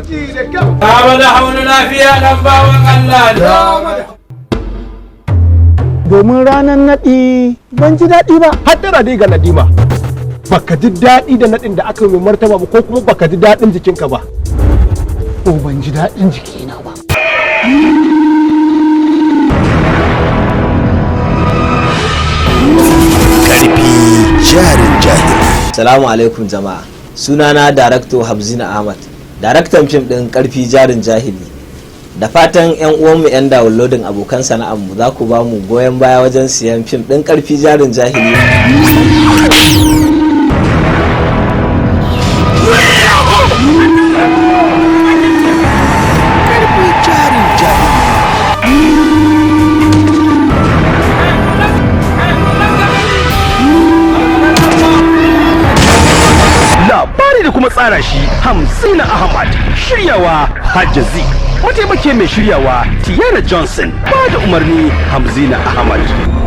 da haunu lafiya dan bawan Allah. Domin ranar naɗi ban ji daɗi ba. Haddara dai ga Nadima. Baka ji daɗi da naɗin da aka yi martaba ba ko kuma baka ji daɗin jikinka ba. Ko ban ji daɗin jikina ba. Karfi jarin jahili. Salamu alaikum jama'a. Sunana Darakto Habzina Ahmad, daraktan fim ɗin Karfi Jarin Jahili. Da fatan 'yan uwanmu 'yan downloading abokan sana'armu za ku ba mu goyon baya wajen siyan fim ɗin Karfi Jarin Jahili. Labari da kuma tsara shi Hamzina Ahmad, shiryawa Hajjazi, mataimake mai shiryawa Tiana Johnson, ba da umarni Hamzina Ahmad.